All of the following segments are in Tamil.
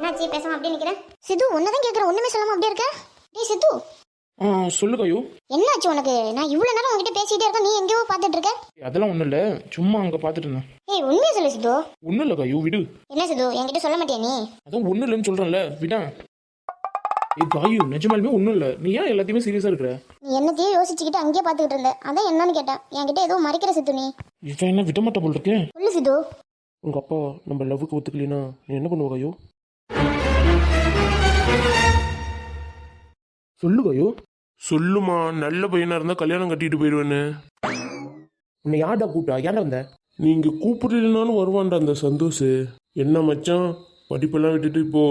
என்னாச்சு பேசாம அப்படியே நிக்கிறேன்? சித்து உன்னதான் கேக்குறேன், ஒண்ணுமே சொல்லாம அப்படியே இருக்க. டேய் சித்து, சொல்லு கையோ. என்னாச்சு உனக்கு? நான் இவ்வளவு நேரம் உன்கிட்ட பேசிட்டே இருக்கேன், நீ எங்கேயோ பாத்துட்டு இருக்க. அதெல்லாம் ஒண்ணும் இல்ல, சும்மா அங்க பாத்துட்டு இருந்தேன். ஏய் உண்மையை சொல்லு சித்து. ஒண்ணும் இல்ல கையோ, விடு. என்ன சித்து, என்கிட்ட சொல்ல மாட்டியா நீ? அதான் ஒண்ணும் இல்லைன்னு சொல்றேன்ல, விடா. ஏய் காயு, நிஜமாலுமே ஒண்ணும் இல்ல. நீ ஏன் எல்லாத்தையுமே சீரியஸா இருக்கிற? நீ என்னத்தையும் யோசிச்சுக்கிட்டு அங்கேயே பாத்துக்கிட்டு இருந்த, அதான் என்னன்னு கேட்டேன். என்கிட்ட ஏதோ மறைக்கிற சித்து நீ. இவன் என்ன விட மாட்டா போல் இருக்கேன். சொல்லு சித்து. உங்க அப்பா நம்ம லவ்வுக்கு ஒத்துக்கலைன்னா நீ என்ன பண்ணுவ கையோ? சொல்லு கையோ. சொல்லுமா, நல்ல பையனா இருந்தா கல்யாணம் கட்டிட்டு போயிடுவேன்னு. உன்னை யார்டா கூப்பிட்டா? யாரா வந்த? நீங்க கூப்பிடலனாலும் வருவான்டா அந்த சந்தோஷ். என்ன மச்சான், படிப்பெல்லாம் விட்டுட்டு இப்போ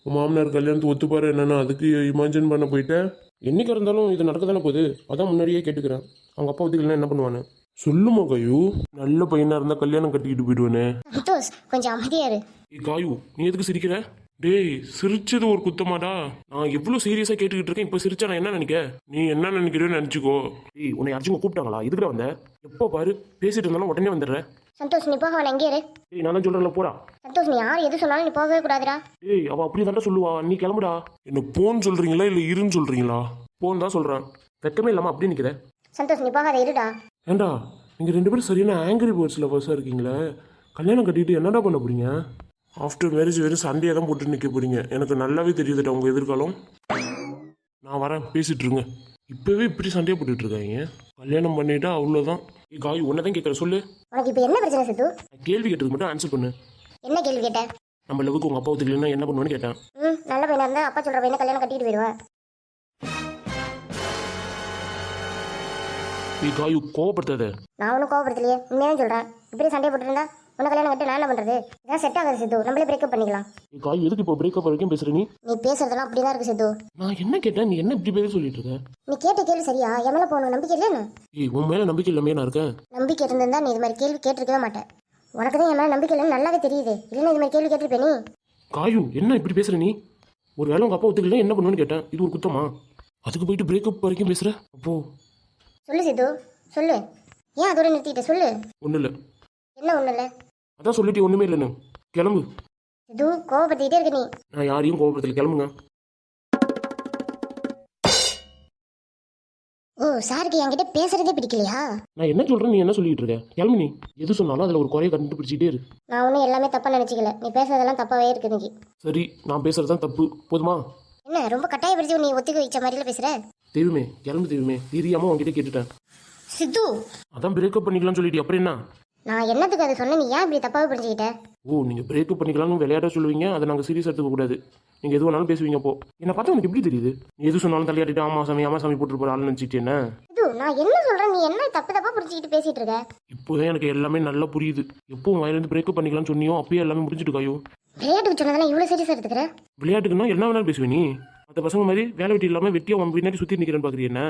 உன் மாமனார் கல்யாணத்துக்கு ஒத்துப்பாரு என்னன்னா அதுக்கு இமேஜின் பண்ண போயிட்டேன். என்னைக்கு இருந்தாலும் இது நடக்க தானே போகுது, அதான் முன்னாடியே கேட்டுக்கிறேன். அவங்க அப்பா ஒத்துக்கலைன்னா என்ன பண்ணுவானு? சொல்லுமா கையு, நல்ல பையனா இருந்தா கல்யாணம் கட்டிக்கிட்டு போயிடுவேனே. சந்தோஷ் கொஞ்சம் அமைதியா இரு. ஏய் காயு, நீ எதுக்கு சிரிக்கிற? டேய், சிரிச்சது ஒரு குத்தமாடா. நான் எவ்வளவு சீரியஸா கேட்டுக்கிட்டு இருக்கேன், இப்போ சிரிச்சா நான் என்ன நினைக்க? நீ என்ன நினைக்கிறேன்னு நினைச்சுக்கோ. ஏய் உன்னை அர்ஜுன் கூப்பிட்டாங்களா? இதுக்குள்ள வந்த? எப்போ பாரு பேசிட்டு இருந்தாலும் உடனே வந்துடுற. சந்தோஷ் நீ போக வேணாம், எங்கே இரு. ஏய் நான் தான் சொல்றேன்ல, போடா. சந்தோஷ் நீ யார் எது சொன்னாலும் நீ போகவே கூடாதுடா. ஏய் அவ அப்படி தாண்டா சொல்லுவா, நீ கிளம்புடா. என்ன போன்னு சொல்றீங்களா இல்ல இருன்னு சொல்றீங்களா? போன்னு தான் சொல்றேன். வெக்கமே இல்லாம அப்படி நிக்கிற. சந்தோஷ் நீ போகாத, இருடா. ஏண்டா, நீங்க ரெண்டு பேரும் சரியான ஆங்கிரி பேர்ட்ஸ்ல ஃபர்ஸ்டா இருக்கீங்களே. கல்யாணம் கட்டிட்டு என்னடா பண்ண போறீங்க? ஆஃப்டர் மேரேஜ் வெறும் சண்டையை தான் போட்டு நிற்க போறீங்க. எனக்கு நல்லாவே தெரியுதுடா உங்க எதிர்காலம். நான் வரேன், பேசிட்டு இருங்க. இப்பவே இப்படி சண்டையை போட்டுட்டு இருக்காங்க. கல்யாணம் பண்ணிட்டா அவ்வளோதான். காய் உன்னதான் கேட்கற, சொல்லு. உனக்கு இப்போ என்ன பிரச்சனை சித்து? நான் கேள்வி கேட்டதுக்கு மட்டும் ஆன்சர் பண்ணு. என்ன கேள்வி கேட்ட? நம்ம லவ்வுக்கு உங்க அப்பா ஒத்துக்கலைன்னா என்ன பண்ணுவேன்னு கேட்டேன். நல்ல பையனா இருந்தா அப்பா சொல்ற பையனை கல்யாணம் கட்டிட்டு போயிடுவேன். காயு கோவப்படுத்தாத. நான் ஒன்றும் கோவப்படுத்தலையே, உண்மையாக சொல்றேன். இப்படி சண்டையை போட்டுருந்தா உன்னை கல்யாணம் கட்டி நான் என்ன பண்றது? இதான் செட் ஆகாது சித்து, நம்மளே பிரேக்கப் பண்ணிக்கலாம். காய் எதுக்கு இப்போ பிரேக்கப் வரைக்கும் பேசுற? நீ பேசுறதெல்லாம் அப்படிதான் இருக்கு சித்து. நான் என்ன கேட்டேன், நீ என்ன இப்படி பேர் சொல்லிட்டு இருக்க? நீ கேட்ட கேள்வி சரியா? என் மேல போகணும் நம்பிக்கை இல்லைன்னு. ஏய் உன் மேல நம்பிக்கை இல்லாமே நான் இருக்கேன். நம்பிக்கை இருந்திருந்தா நீ இது மாதிரி கேள்வி கேட்டிருக்கவே மாட்டேன். உனக்கு தான் என் மேல நம்பிக்கை இல்லைன்னு நல்லாவே தெரியுது. இல்லைன்னா இது மாதிரி கேள்வி கேட்டிருப்பே நீ. காயு என்ன இப்படி பேசுற நீ? ஒரு வேளை உங்க அப்பா ஒத்துக்கலைன்னா என்ன பண்ணுவேன்னு கேட்டேன். இது ஒரு குத்தமா? அதுக்கு போயிட்டு பிரேக்கப் வரைக்கும் பேசுற? அப்போ சொல்லு சித்து சொல்லு. ஏன் அதோட நிறுத்திட்ட? சொல்லு. ஒன்றும் இல்லை. என்ன ஒன்றும் இல்லை? அதான் சொல்லிட்டு ஒன்றுமே இல்லைன்னு. கிளம்பு. சித்து கோவப்படுத்திக்கிட்டே இருக்க நீ. நான் யாரையும் கோபப்படுத்தல, கிளம்புங்க. ஓ சாருக்கு என்கிட்ட பேசுறதே பிடிக்கலையா? நான் என்ன சொல்றேன், நீ என்ன சொல்லிட்டு இருக்க? கிளம்பு. நீ எது சொன்னாலும் அதில் ஒரு குறைய கண்டுபிடிச்சிட்டே இரு. நான் ஒன்றும் எல்லாமே தப்பா நினைச்சிக்கல, நீ பேசுறதெல்லாம் தப்பாவே இருக்கு இன்னைக்கு. சரி, நான் பேசுறதுதான் தப்பு, போதுமா? என்ன ரொம்ப கட்டாயப்படுத்தி நீ ஒத்துக்க வச்ச மாதிரில பேசுற? தெய்வமே, கிளம்பு தெய்வமே. தெரியாம உங்ககிட்ட கேட்டுட்டேன். சித்து அதான் பிரேக்கப் பண்ணிக்கலாம்னு சொல்லிட்டு அப்புறம் என்ன? நான் என்னத்துக்கு அதை சொன்னேன், நீ ஏன் இப்படி தப்பாவே புரிஞ்சுக்கிட்ட? ஓ நீங்கள் பிரேக்கப் பண்ணிக்கலாம்னு விளையாட சொல்லுவீங்க, அதை நாங்கள் சீரியஸ் எடுத்துக்க கூடாது. நீங்கள் எது வேணாலும் பேசுவீங்க. அப்போ என்னை பார்த்தா உனக்கு எப்படி தெரியுது? நீ எது சொன்னாலும் தலையாட்டிட்டு ஆமா சாமி போட்டு போகிற ஆள் நினச்சிட்டு என்ன? சித்து நான் என்ன சொல்றேன், நீ என்ன தப்பு தப்பா புரிஞ்சுக்கிட்டு பேசிட்டு இருக்க? இப்போதான் எனக்கு எல்லாமே நல்லா புரியுது. எப்போ உன் வயலேருந்து பிரேக்கப் பண்ணிக்கலாம்னு சொன்னியோ அப்பயே எல்லாமே முடிஞ்சிட்டு காயோ. விளையாட்டுக்கு சொன்னதெல்லாம் இவ்வளவு சீரியஸா எடுத்துக்கிற? விளையாட்டுக்குன்னா என்ன வேணாலும் பேசுவேன். நீ அந்த பசங்க மாதிரி வேலை வெட்டி இல்லாமல் வெட்டியா உன் பின்னாடி சுற்றி நிற்கிறேன்னு பார்க்குறீ என்ன?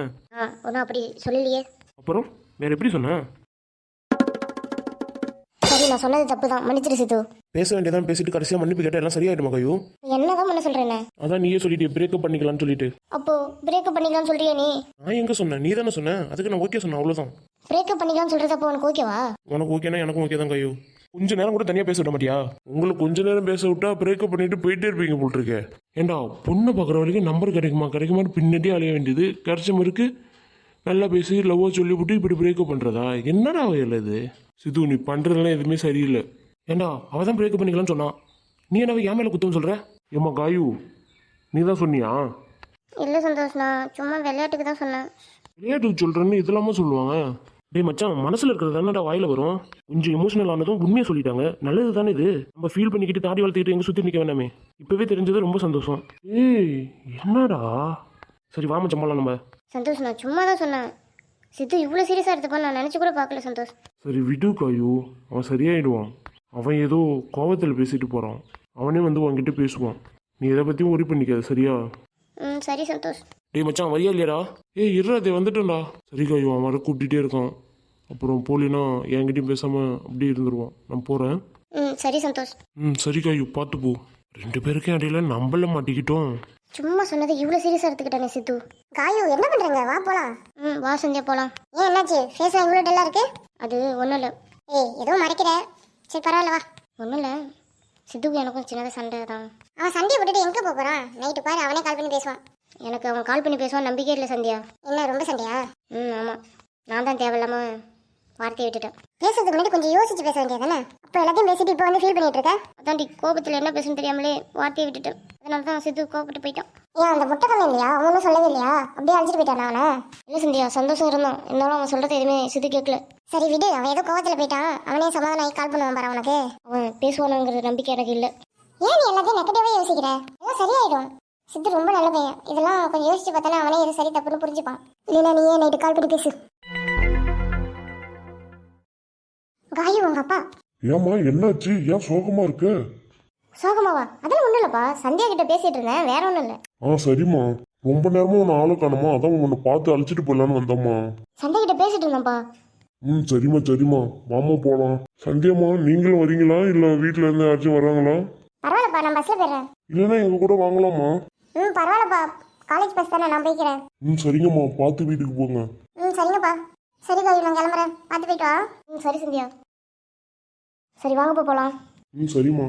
ஒன்றும் அப்படி சொல்லலையே. அப்புறம் வேற எப்படி சொன்னேன்? சரி நான் சொன்னது தப்பு தான், மன்னிச்சிரு சித்து. பேச வேண்டியதான் பேசிட்டு கடைசியாக மன்னிப்பு கேட்டால் எல்லாம் சரியாயிடுமா கையோ? என்னதான் பண்ண சொல்றேன்னு? அதான் நீயே சொல்லிட்டு பிரேக்கப் பண்ணிக்கலாம்னு சொல்லிட்டு. அப்போ பிரேக்கப் பண்ணிக்கலாம்னு சொல்றியா நீ? நான் எங்கே சொன்னேன்? நீ தானே சொன்னேன். அதுக்கு நான் ஓகே சொன்னேன், அவ்வளோதான். பிரேக்கப் பண்ணிக்கலாம்னு சொல்றது அப்போ உனக்கு ஓகேவா? உனக்கு ஓகேனா எனக்கும் ஓகே தான் கையோ. கொஞ்ச நேரம் கூட தனியாக பேச விட மாட்டியா? உங்களை கொஞ்ச நேரம் பேச விட்டா பிரேக்கப் பண்ணிட்டு போயிட்டே இருப்பீங்க போல் இருக்கே. ஏண்டா பொண்ணை பார்க்குற வரைக்கும் நம்பர் கிடைக்குமான்னு பின்னாடியே அலைய வேண்டியது. கிடைச்ச இருக்கு நல்லா பேசி லவ்வோ சொல்லி விட்டு இப்படி பிரேக்கப் பண்ணுறதா? என்னடா வயல இது? சித்து நீ பண்ணுறதுலாம் எதுவுமே சரியில்லை. ஏண்டா அவள் தான் பிரேக்கப் பண்ணிக்கலாம்னு சொன்னான், நீ என்ன என் மேலே குத்தம் சொல்கிற? ஏம்மா காயு, நீ தான் சொன்னியா? இல்ல சந்தோஷ், நான் சும்மா விளையாட்டுக்கு தான் சொன்னேன். விளையாட்டுக்கு சொல்கிறேன்னு இதெல்லாமா சொல்லுவாங்க? டேய் மச்சான், மனசில் இருக்கிறது தானடா வாயில் வரும். கொஞ்சம் எமோஷனல் ஆனதும் உண்மையை சொல்லிட்டாங்க. நல்லது தானே இது. நம்ம ஃபீல் பண்ணிக்கிட்டு தாடி வளர்த்துக்கிட்டு எங்கே சுற்றி நிற்க வேண்டாமே. இப்போவே தெரிஞ்சது ரொம்ப சந்தோஷம். ஏய் என்னடா? சரி வா மச்சான் போலாம் நம்ம. சந்தோஷ் நான் சும்மா தான் சொன்னேன். சித்து இவ்வளோ சீரியஸாக எடுத்துப்பான்னு நான் நினச்சி கூட பார்க்கல சந்தோஷ். சரி விடு காயு, அவன் சரியாயிடுவான். அவன் ஏதோ கோவத்தில் பேசிட்டு போகிறான். அவனே வந்து உன்கிட்ட பேசுவான். நீ எதை பற்றியும் ஒரி பண்ணிக்காத, சரியா? சரி சந்தோஷ். டேய் மச்சான் வரியா இல்லையாடா? ஏய் இருடா, அதை வந்துட்டேன்டா. சரி காயு, அவன் வர கூப்பிட்டுட்டே இருக்கான். அப்புறம் போலினா என்கிட்டயும் பேசாமல் அப்படியே இருந்துருவான். நான் போகிறேன். சரி சந்தோஷ். சரி காயு, பார்த்து போ. ரெண்டு பேருக்கும் இடையில நம்மள மாட்டிக்கிட்டோம். சும்மா சொன்னது இவ்வளோ சீரியஸாக எடுத்துக்கிட்டானே சித்து. காயு என்ன பண்ணுறீங்க? வா போகலாம். வா சந்தியா போகலாம். ஏன் என்னாச்சு? ஃபேஸ்லாம் இவ்வளோ டல்லாக இருக்கு? அது ஒன்றும் இல்லை. ஏய் ஏதோ மறைக்கிற. சரி பரவாயில்ல வா. ஒன்றும் இல்லை, சித்துக்கு எனக்கும் சின்னதாக சண்டை தான். அவன் சண்டையை விட்டுட்டு எங்கே போகிறான்? நைட்டு பாரு அவனே கால் பண்ணி பேசுவான். எனக்கு அவன் கால் பண்ணி பேசுவான் நம்பிக்கை இல்லை சந்தியா. என்ன ரொம்ப சண்டையா? ஆமாம், நான் தான் தேவையில்லாமல் வார்த்தையை விட்டுட்டேன். பேசுறதுக்கு முன்னாடி கொஞ்சம் யோசிச்சு பேச வேண்டியதானே? அப்போ எல்லாத்தையும் பேசிட்டு இப்போ வந்து ஃபீல் பண்ணிட்டு இருக்க? அதான்டி கோபத்தில் என்ன பேசணும்னு தெரியாமலே வார்த்தையை விட்டுட்டேன். அதனால தான் சித்து கோபப்பட்டு போயிட்டான். ஏன் அந்த முட்டை சொன்ன இல்லையா? அவன் ஒன்றும் சொல்லவே இல்லையா? அப்படியே அழைச்சிட்டு போயிட்டான் அவனை? இல்லை சந்தியா, சந்தோஷம் இருந்தான். இருந்தாலும் அவன் சொல்கிறது எதுவுமே சித்து கேட்கல. சரி விடு, அவன் ஏதோ கோவத்தில் போயிட்டான். அவனே சமாதானம் ஆகி கால் பண்ணுவான் பாரு அவனுக்கு. அவன் பேசுவானுங்கிற நம்பிக்கை எனக்கு இல்லை. ஏன் நீ எல்லாத்தையும் நெகட்டிவாக யோசிக்கிற? எல்லாம் சரியாயிடும். சித்து ரொம்ப நல்ல பையன். இதெல்லாம் கொஞ்சம் யோசிச்சு பார்த்தானே அவனே எது சரி தப்புன்னு புரிஞ்சுப்பான். இல்லைன்னா நீ ஏன் நைட்டு கால் பண்ணி பேசு. காயு உங்க அப்பா. ஏம்மா என்னாச்சு? ஏன் சோகமா இருக்க? சோகமாவா? அதெல்லாம் ஒன்றும் இல்லைப்பா, சந்தியா கிட்ட பேசிட்டு இருந்தேன், வேற ஒன்றும் இல்லை. சரிம்மா, ரொம்ப நேரமா உன்னை ஆளை காணுமா, அதான் உன்னை பார்த்து அழைச்சிட்டு போயிடலான்னு வந்தம்மா. சந்தியா கிட்ட பேசிட்டு இருந்தேன்ப்பா. சரிம்மா சரிம்மா, வாமா போலாம். சந்தியாம்மா, நீங்களும் வரீங்களா இல்ல வீட்டுல இருந்து யாராச்சும் வராங்களா? பரவாயில்லப்பா, நான் பஸ்ல போயிடுறேன். இல்லைன்னா எங்க கூட வாங்கலாமா? பரவாயில்லப்பா, காலேஜ் பஸ் தானே, நான் போய்க்கிறேன். சரிங்கம்மா, பார்த்து வீட்டுக்கு போங்க. சரிங்கப்பா. சரி காயு, நான் கிளம்புறேன், பார்த்து போயிட்டு வா. சரி சந்தியா. சரி வாங்கப்பா போகலாம். சரிம்மா.